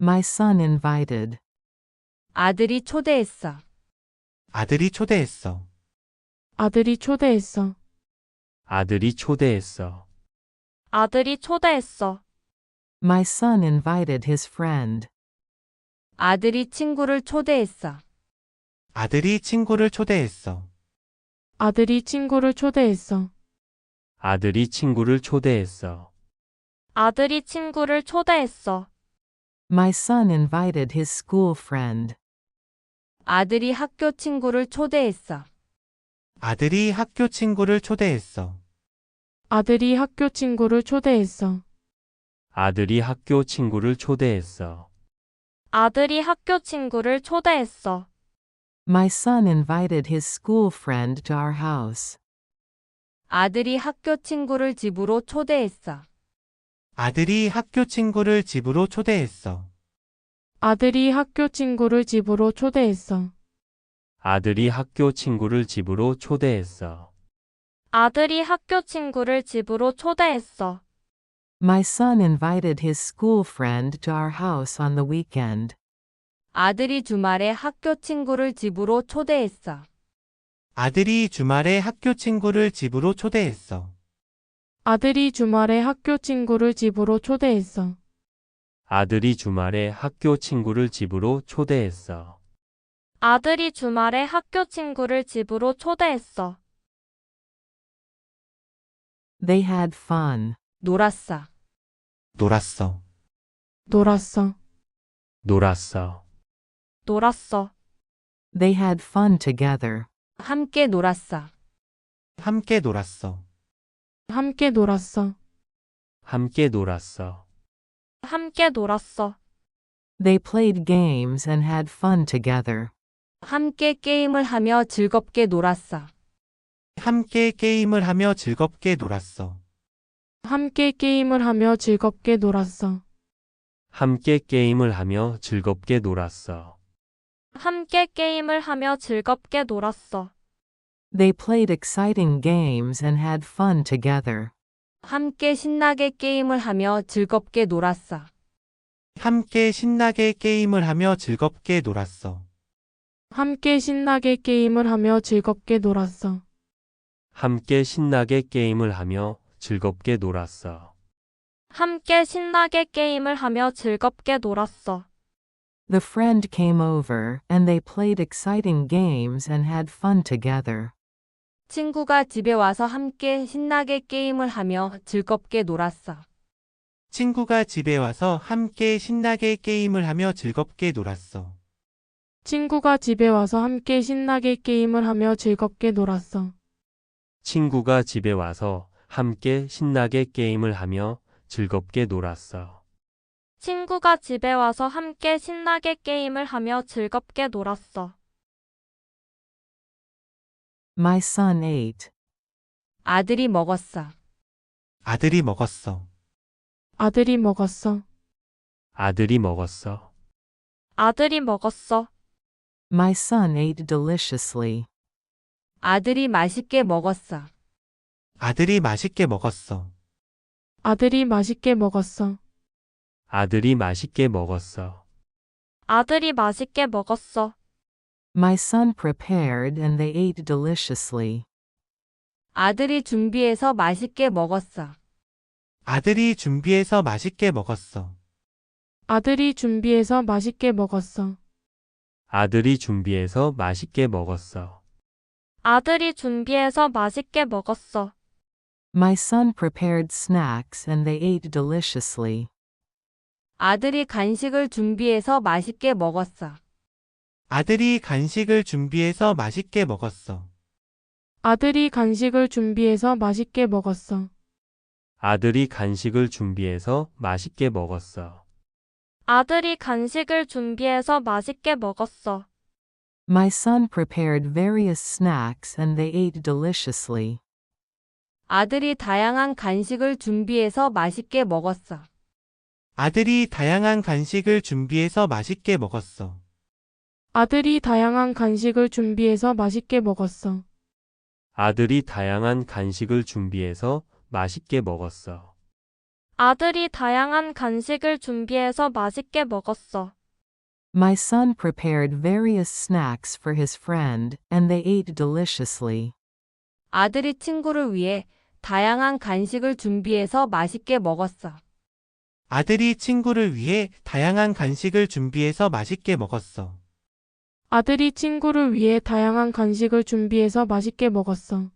My son invited. 아들이 초대했어. 아들이 초대했어. 아들이 초대했어. 아들이 초대했어. 아들이 초대했어. My son invited his friend. 아들이 친구를 초대했어. 아들이 친구를 초대했어. 아들이 친구를 초대했어. 아들이 친구를 초대했어. 아들이 친구를 초대했어. My son invited his school friend. 아들이 학교 친구를 초대했어. 아들이 학교 친구를 초대했어. 아들이 학교 친구를 초대했어. 아들이 학교 친구를 초대했어. 아들이 학교 친구를 초대했어. My son invited his school friend to our house. 아들이 학교 친구를 집으로 초대했어. 아들이 학교 친구를 집으로 초대했어. 아들이 학교 친구를 집으로 초대했어. 아들이 학교 친구를 집으로 초대했어. 아들이 학교 친구를 집으로 초대했어. My son invited his school friend to our house on the weekend. 아들이 주말에 학교 친구를 집으로 초대했어. 아들이 주말에 학교 친구를 집으로 초대했어. 아들이 주말에 학교 친구를 집으로 초대했어. 아들이 주말에 학교 친구를 집으로 초대했어. 아들이 주말에 학교 친구를 집으로 초대했어. They had fun. 놀았어. 놀았어. 놀았어. 놀았어. 놀았어. They had fun together. 함께 놀았어. 함께 놀았어. 함께 놀았어. 함께 놀았어. 함께 놀았어. They played games and had fun together. 함께 게임을 하며 즐겁게 놀았어. 함께 게임을 하며 즐겁게 놀았어. 함께 게임을 하며 즐겁게 놀았어. 함께 게임을 하며 즐겁게 놀았어. 함께 게임을 하며 즐겁게 놀았어. They played exciting games and had fun together. 함께 신나게 게임을 하며 즐겁게 놀았어. 함께 신나게 게임을 하며 즐겁게 놀았어. 함께 신나게 게임을 하며 즐겁게 놀았어. 함께 신나게 게임을 하며 즐겁게 놀았어. 함께 신나게 게임을 하며 즐겁게 놀았어. The friend came over and they played exciting games and had fun together. 친구가 집에 와서 함께 신나게 게임을 하며 즐겁게 놀았어. 친구가 집에 와서 함께 신나게 게임을 하며 즐겁게 놀았어. 친구가 집에 와서 함께 신나게 게임을 하며 즐겁게 놀았어. 친구가 집에 와서 함께 신나게 게임을 하며 즐겁게 놀았어. 친구가 집에 와서 함께 신나게 게임을 하며 즐겁게 놀았어. My son ate. 아들이 먹었어. 아들이 먹었어. 아들이 먹었어. 아들이 먹었어. 아들이 먹었어. My son ate deliciously. 아들이 맛있게 먹었어. 아들이 맛있게 먹었어. 아들이 맛있게 먹었어. 아들이 맛있게 먹었어. 아들이 맛있게 먹었어. My son prepared and they ate deliciously. 아들이 준비해서 맛있게 먹었어. 아들이 준비해서 맛있게 먹었어. 아들이 준비해서 맛있게 먹었어. 아들이 준비해서 맛있게 먹었어. 아들이 준비해서 맛있게 먹었어. My son prepared snacks and they ate deliciously. 아들이 간식을 준비해서 맛있게 먹었어. 아들이 간식을 준비해서 맛있게 먹었어. 아들이 간식을 준비해서 맛있게 먹었어. 아들이 간식을 준비해서 맛있게 먹었어. 아들이 간식을 준비해서 맛있게 먹었어. My son prepared various snacks and they ate deliciously. 아들이 다양한 간식을 준비해서 맛있게 먹었어. 아들이 다양한 간식을 준비해서 맛있게 먹었어. 아들이 다양한 간식을 준비해서 맛있게 먹었어. 아들이 다양한 간식을 준비해서 맛있게 먹었어. 아들이 다양한 간식을 준비해서 맛있게 먹었어. My son prepared various snacks for his friend, and they ate deliciously. 아들이 친구를 위해 다양한 간식을 준비해서 맛있게 먹었어. 아들이 친구를 위해 다양한 간식을 준비해서 맛있게 먹었어. 아들이 친구를 위해 다양한 간식을 준비해서 맛있게 먹었어.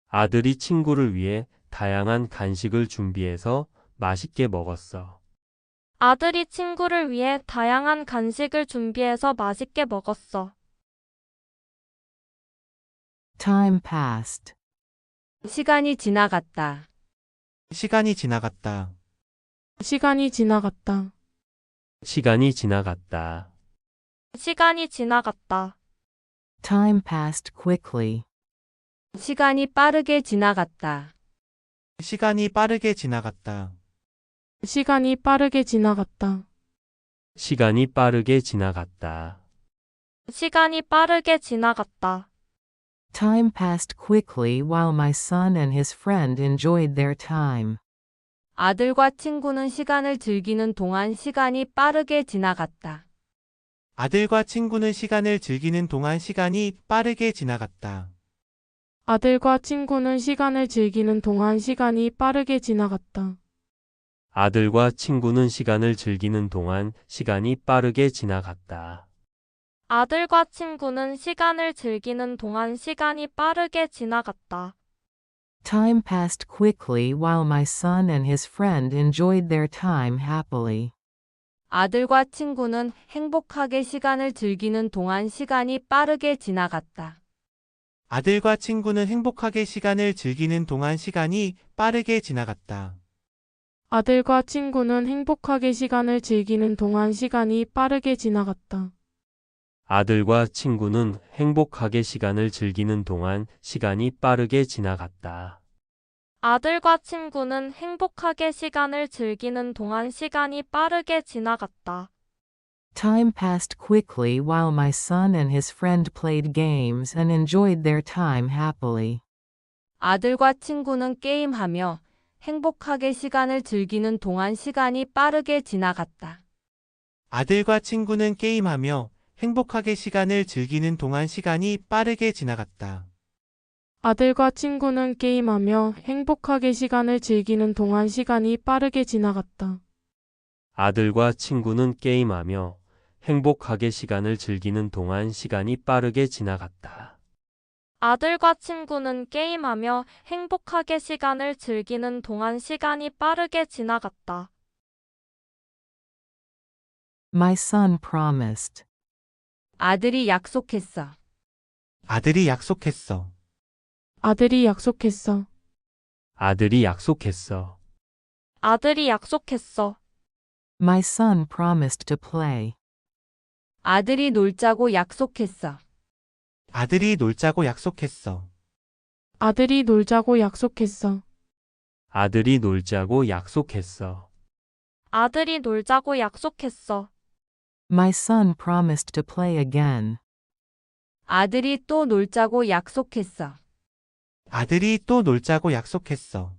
아들이 친구를 위해 다양한 간식을 준비해서 맛있게 먹었어. 아들이 친구를 위해 다양한 간식을 준비해서 맛있게 먹었어. Time passed. 시간이 지나갔다. 시간이 지나갔다. 시간이 지나갔다. 시간이 지나갔다. 시간이 지나갔다. Time passed quickly. 시간이 빠르게 지나갔다. 시간이 빠르게 지나갔다. 시간이 빠르게 지나갔다. 시간이 빠르게 지나갔다. 시간이 빠르게 지나갔다. Time passed quickly while my son and his friend enjoyed their time. 아들과 친구는 시간을 즐기는 동안 시간이 빠르게 지나갔다. 아들과 친구는 시간을 즐기는 동안 시간이 빠르게 지나갔다. 아들과 친구는 시간을 즐기는 동안 시간이 빠르게 지나갔다. 아들과 친구는 시간을 즐기는 동안 시간이 빠르게 지나갔다. 아들과 친구는 시간을 즐기는 동안 시간이 빠르게 지나갔다. Time passed quickly while my son and his friend enjoyed their time happily. 아들과 친구는 행복하게 시간을 즐기는 동안 시간이 빠르게 지나갔다. 아들과 친구는 행복하게 시간을 즐기는 동안 시간이 빠르게 지나갔다. 아들과 친구는 행복하게 시간을 즐기는 동안 시간이 빠르게 지나갔다. 아들과 친구는 행복하게 시간을 즐기는 동안 시간이 빠르게 지나갔다. 아들과 친구는 행복하게 시간을 즐기는 동안 시간이 빠르게 지나갔다. Time passed quickly while my son and his friend played games and enjoyed their time happily. 아들과 친구는 게임하며 행복하게 시간을 즐기는 동안 시간이 빠르게 지나갔다. 아들과 친구는 게임하며 행복하게 시간을 즐기는 동안 시간이 빠르게 지나갔다. 아들과 친구는 게임하며 행복하게 시간을 즐기는 동안 시간이 빠르게 지나갔다. 아들과 친구는 게임하며 행복하게 시간을 즐기는 동안 시간이 빠르게 지나갔다. 아들과 친구는 게임하며 행복하게 시간을 즐기는 동안 시간이 빠르게 지나갔다. My son promised. 아들이 약속했어. 아들이 약속했어. 아들이 약속했어. 아들이 약속했어. 아들이 약속했어. My son promised to play. 아들이 놀자고 약속했어. 아들이 놀자고 약속했어. 아들이 놀자고 약속했어. 아들이 놀자고 약속했어. 아들이 놀자고 약속했어. My son promised to play again. 아들이 또 놀자고 약속했어. 아들이 또 놀자고 약속했어.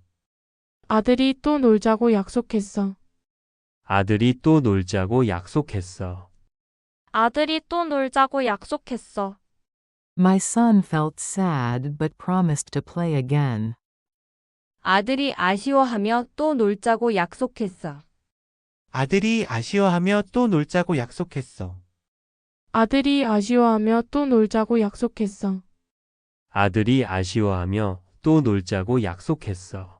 아들이 또 놀자고 약속했어. 아들이 또 놀자고 약속했어. 아들이 또 놀자고 약속했어. My son felt sad but promised to play again. 아들이 아쉬워하며 또 놀자고 약속했어. 아들이 아쉬워하며 또 놀자고 약속했어. 아들이 아쉬워하며 또 놀자고 약속했어. 아들이 아쉬워하며 또 놀자고 약속했어.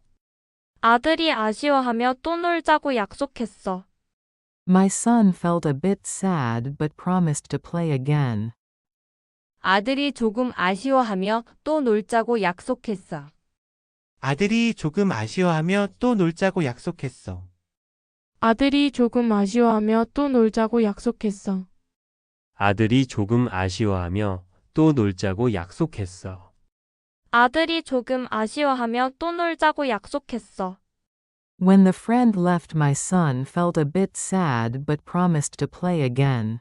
아들이 아쉬워하며 또 놀자고 약속했어. My son felt a bit sad but promised to play again. 아들이 조금 아쉬워하며 또 놀자고 약속했어. 아들이 조금 아쉬워하며 또 놀자고 약속했어. 아들이 조금 아쉬워하며 또 놀자고 약속했어. 아들이 조금 아쉬워하며 또 놀자고 약속했어. 아들이 조금 아쉬워하며 또 놀자고 약속했어. When the friend left, my son felt a bit sad but promised to play again.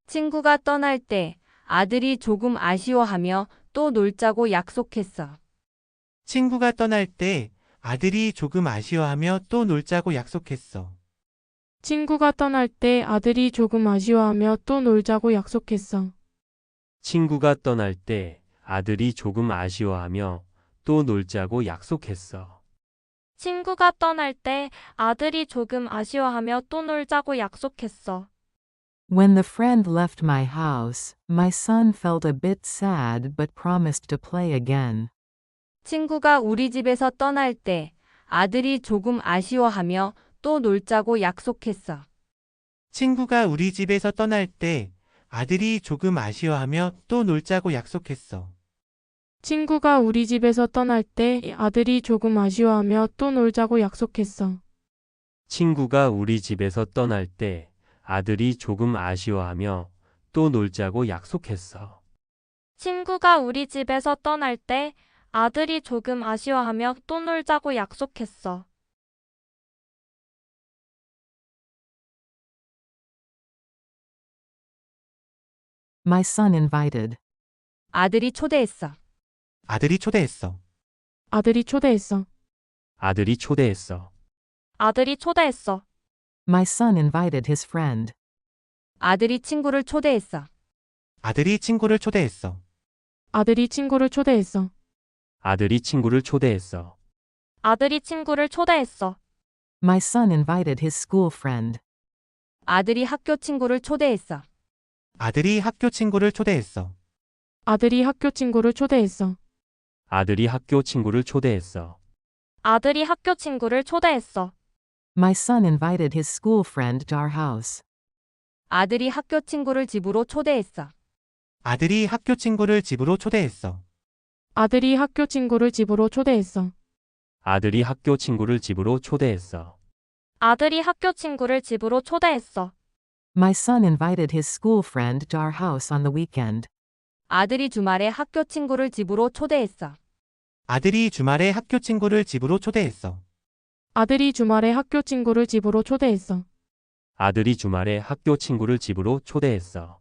친구가 떠날 때 아들이 조금 아쉬워하며 또 놀자고 약속했어. 친구가 떠날 때 아들이 조금 아쉬워하며 또 놀자고 약속했어. 친구가 떠날 때 아들이 조금 아쉬워하며 또 놀자고 약속했어. 친구가 떠날 때 아들이 조금 아쉬워하며 또 놀자고 약속했어. 친구가 떠날 때 아들이 조금 아쉬워하며 또 놀자고 약속했어. When the friend left my house, my son felt a bit sad but promised to play again. 친구가 우리 집에서 떠날 때 아들이 조금 아쉬워하며 또 놀자고 약속했어. 친구가 우리 집에서 떠날 때 아들이 조금 아쉬워하며 또 놀자고 약속했어. 친구가 우리 집에서 떠날 때 아들이 조금 아쉬워하며 또 놀자고 약속했어. 친구가 우리 집에서 떠날 때 아들이 조금 아쉬워하며 또 놀자고 약속했어. 친구가 우리 집에서 떠날 때 아들이 조금 아쉬워하며 또 놀자고 약속했어. My son invited. 아들이 초대했어. 아들이 초대했어. 아들이 초대했어. 아들이 초대했어. 아들이 초대했어. My son invited his friend. 아들이 친구를 초대했어. 아들이 친구를 초대했어. 아들이 친구를 초대했어. 아들이 친구를 초대했어. 아들이 친구를 초대했어. My son invited his school friend. 아들이 학교 친구를 초대했어. 아들이 학교 친구를 초대했어. 아들이 학교 친구를 초대했어. 아들이 학교 친구를 초대했어. 아들이 학교 친구를 초대했어. My son invited his school friend to our house. 아들이 학교 친구를 집으로 초대했어. 아들이 학교 친구를 집으로 초대했어. 아들이 학교 친구를 집으로 초대했어. 아들이 학교 친구를 집으로 초대했어. 아들이 학교 친구를 집으로 초대했어. My son invited his school friend to our house on the weekend. 아들이 주말에 학교 친구를 집으로 초대했어. 아들이 주말에 학교 친구를 집으로 초대했어. 아들이 주말에 학교 친구를 집으로 초대했어. 아들이 주말에 학교 친구를 집으로 초대했어.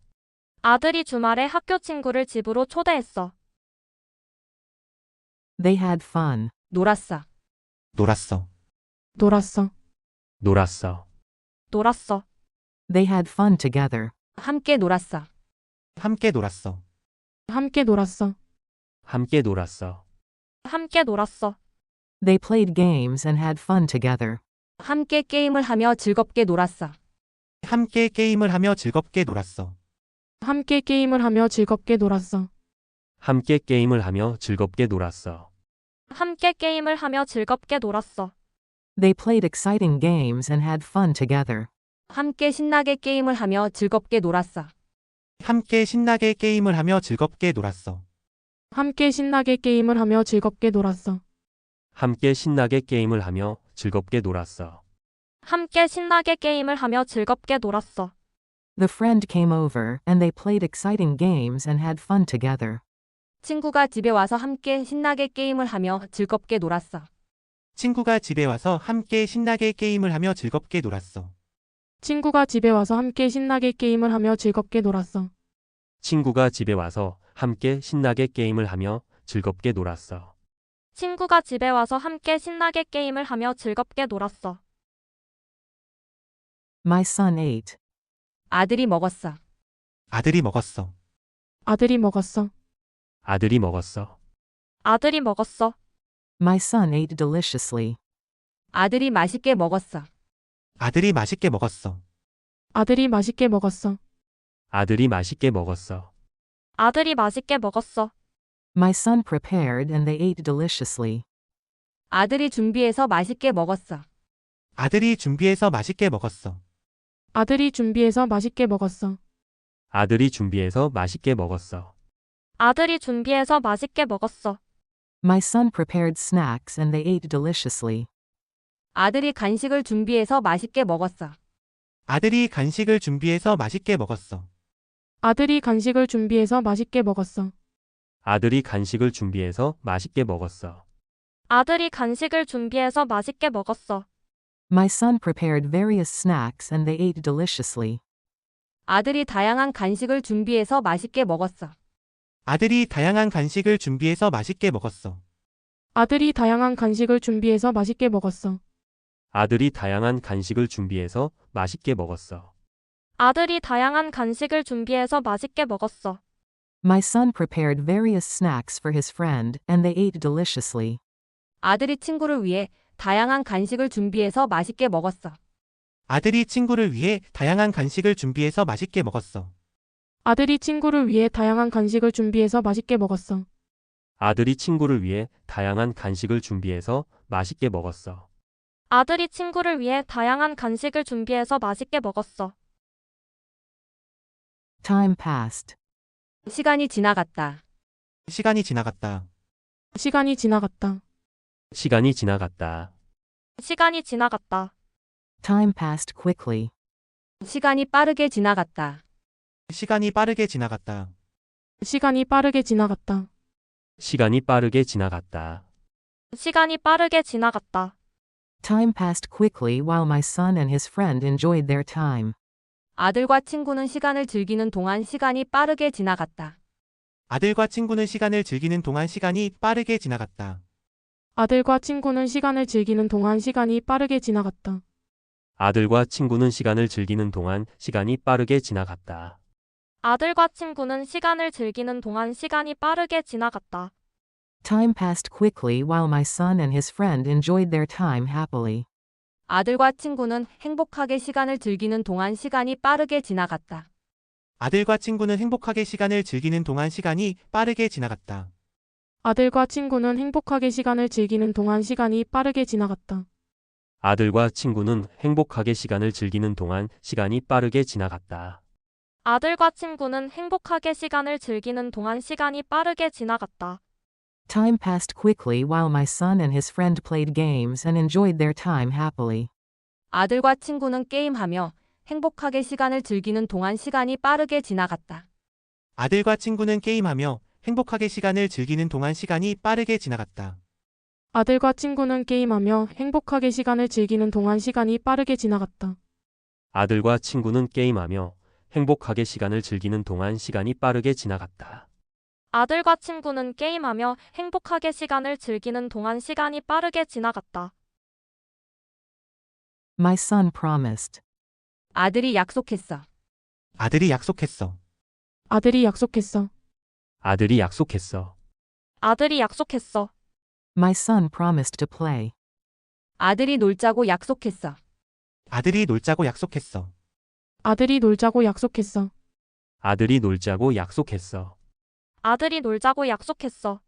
아들이 주말에 학교 친구를 집으로 초대했어. They had fun. 놀았어. 놀았어. 놀았어. 놀았어. 놀았어. They had fun together. 함께 놀았어. 함께 놀았어. 함께 놀았어. 함께 놀았어. 함께 놀았어. They played games and had fun together. 함께 게임을 하며 즐겁게 놀았어. 함께 게임을 하며 즐겁게 놀았어. 함께 게임을 하며 즐겁게 놀았어. 함께 게임을 하며 즐겁게 놀았어. 함께 게임을 하며 즐겁게 놀았어. They played exciting games and had fun together. 함께 신나게 게임을 하며 즐겁게 놀았어. 함께 신나게 게임을 하며 즐겁게 놀았어. 함께 신나게 게임을 하며 즐겁게 놀았어. 함께 신나게 게임을 하며 즐겁게 놀았어. 함께 신나게 게임을 하며 즐겁게 놀았어. The friend came over and they played exciting games and had fun together. 친구가 집에 와서 함께 신나게 게임을 하며 즐겁게 놀았어. 친구가 집에 와서 함께 신나게 게임을 하며 즐겁게 놀았어. 친구가 집에 와서 함께 신나게 게임을 하며 즐겁게 놀았어. 친구가 집에 와서 함께 신나게 게임을 하며 즐겁게 놀았어. 친구가 집에 와서 함께 신나게 게임을 하며 즐겁게 놀았어. My son ate. 아들이 먹었어. 아들이 먹었어. 아들이 먹었어. 아들이 먹었어. 아들이 먹었어. My son ate deliciously. 아들이 맛있게 먹었어. 아들이 맛있게 먹었어. 아들이 맛있게 먹었어. 아들이 맛있게 먹었어. 아들이 맛있게 먹었어. My son prepared and they ate deliciously. 아들이 준비해서 맛있게 먹었어. 아들이 준비해서 맛있게 먹었어. 아들이 준비해서 맛있게 먹었어. 아들이 준비해서 맛있게 먹었어. 아들이 준비해서 맛있게 먹었어. My son prepared snacks and they ate deliciously. 아들이 간식을 준비해서 맛있게 먹었어. 아들이 간식을 준비해서 맛있게 먹었어. 아들이 간식을 준비해서 맛있게 먹었어. 아들이 간식을 준비해서 맛있게 먹었어. 아들이 간식을 준비해서 맛있게 먹었어. My son prepared various snacks and they ate deliciously. 아들이 다양한 간식을 준비해서 맛있게 먹었어. 아들이 다양한 간식을 준비해서 맛있게 먹었어. 아들이 다양한 간식을 준비해서 맛있게 먹었어. 아들이 다양한 간식을 준비해서 맛있게 먹었어. 아들이 다양한 간식을 준비해서 맛있게 먹었어. My son prepared various snacks for his friend, and they ate deliciously. 아들이 친구를 위해 다양한 간식을 준비해서 맛있게 먹었어. 아들이 친구를 위해 다양한 간식을 준비해서 맛있게 먹었어. 아들이 친구를 위해 다양한 간식을 준비해서 맛있게 먹었어. 아들이 친구를 위해 다양한 간식을 준비해서 맛있게 먹었어. 아들이 친구를 위해 다양한 간식을 준비해서 맛있게 먹었어. Time passed. 시간이 지나갔다. 시간이 지나갔다. 시간이 지나갔다. 시간이 지나갔다. 시간이 지나갔다. Time passed quickly. 시간이 빠르게 지나갔다. 시간이 빠르게 지나갔다. 시간이 빠르게 지나갔다. 시간이 빠르게 지나갔다. 시간이 빠르게 지나갔다. Time passed quickly while my son and his friend enjoyed their time. 아들과 친구는 시간을 즐기는 동안 시간이 빠르게 지나갔다. 아들과 친구는 시간을 즐기는 동안 시간이 빠르게 지나갔다. 아들과 친구는 시간을 즐기는 동안 시간이 빠르게 지나갔다. 아들과 친구는 시간을 즐기는 동안 시간이 빠르게 지나갔다. 아들과 친구는 시간을 즐기는 동안 시간이 빠르게 지나갔다. Time passed quickly while my son and his friend enjoyed their time happily. 아들과 친구는 행복하게 시간을 즐기는 동안 시간이 빠르게 지나갔다. 아들과 친구는 행복하게 시간을 즐기는 동안 시간이 빠르게 지나갔다. 아들과 친구는 행복하게 시간을 즐기는 동안 시간이 빠르게 지나갔다. 아들과 친구는 행복하게 시간을 즐기는 동안 시간이 빠르게 지나갔다. 아들과 친구는 행복하게 시간을 즐기는 동안 시간이 빠르게 지나갔다. Time passed quickly while my son and his friend played games and enjoyed their time happily. 아들과 친구는 게임하며 행복하게 시간을 즐기는 동안 시간이 빠르게 지나갔다. 아들과 친구는 게임하며 행복하게 시간을 즐기는 동안 시간이 빠르게 지나갔다. 아들과 친구는 게임하며 행복하게 시간을 즐기는 동안 시간이 빠르게 지나갔다. 아들과 친구는 게임하며 행복하게 시간을 즐기는 동안 시간이 빠르게 지나갔다. 아들과 친구는 게임하며 행복하게 시간을 즐기는 동안 시간이 빠르게 지나갔다. My son promised. 아들이 약속했어. 아들이 약속했어. 아들이 약속했어. 아들이 약속했어. 아들이 약속했어. My son promised to play. 아들이 놀자고 약속했어. 아들이 놀자고 약속했어. 아들이 놀자고 약속했어. 아들이 놀자고 약속했어. 아들이 놀자고 약속했어.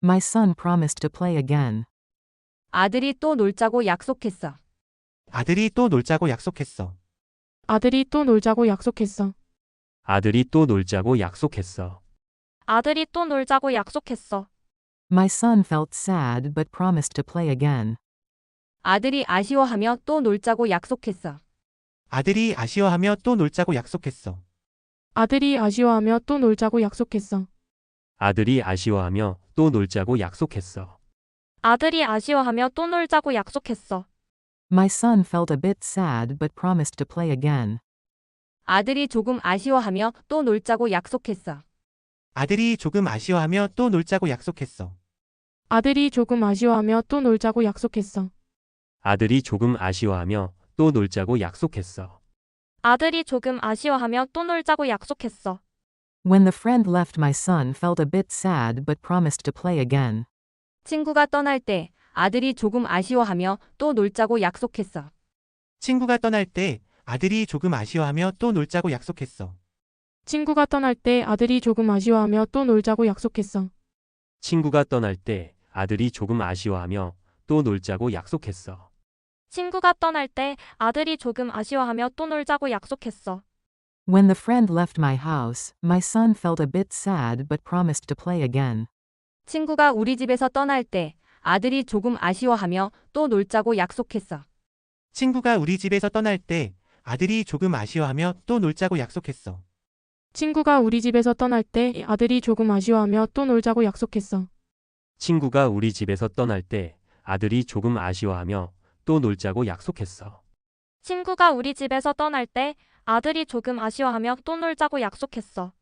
My son promised to play again. 아들이 또 놀자고 약속했어. 아들이 또 놀자고 약속했어. 아들이 또 놀자고 약속했어. 아들이 또 놀자고 약속했어. 아들이 또 놀자고 약속했어. My son felt sad but promised to play again. 아들이 아쉬워하며 또 놀자고 약속했어. 아들이 아쉬워하며 또 놀자고 약속했어. 아들이 아쉬워하며 또 놀자고 약속했어. 아들이 아쉬워하며 또 놀자고 약속했어. 아들이 아쉬워하며 또 놀자고 약속했어. My son felt a bit sad but promised to play again. 아들이 조금 아쉬워하며 또 놀자고 약속했어. 아들이 조금 아쉬워하며 또 놀자고 약속했어. 아들이 조금 아쉬워하며 또 놀자고 약속했어. 아들이 조금 아쉬워하며 또 놀자고 약속했어. 아들이 조금 아쉬워하며 또 놀자고 약속했어. When the friend left, my son felt a bit sad but promised to play again. 친구가 떠날 때 아들이 조금 아쉬워하며 또 놀자고 약속했어. 친구가 떠날 때 아들이 조금 아쉬워하며 또 놀자고 약속했어. 친구가 떠날 때 아들이 조금 아쉬워하며 또 놀자고 약속했어. 친구가 떠날 때 아들이 조금 아쉬워하며 또 놀자고 약속했어. 친구가 떠날 때 아들이 조금 아쉬워하며 또 놀자고 약속했어. When the friend left my house, my son felt a bit sad but promised to play again. 친구가 우리 집에서 떠날 때 아들이 조금 아쉬워하며 또 놀자고 약속했어. 친구가 우리 집에서 떠날 때 아들이 조금 아쉬워하며 또 놀자고 약속했어. 친구가 우리 집에서 떠날 때 아들이 조금 아쉬워하며 또 놀자고 약속했어. 친구가 우리 집에서 떠날 때 아들이 조금 아쉬워하며 또 놀자고 약속했어. 친구가 우리 집에서 떠날 때 아들이 조금 아쉬워하며 또 놀자고 약속했어.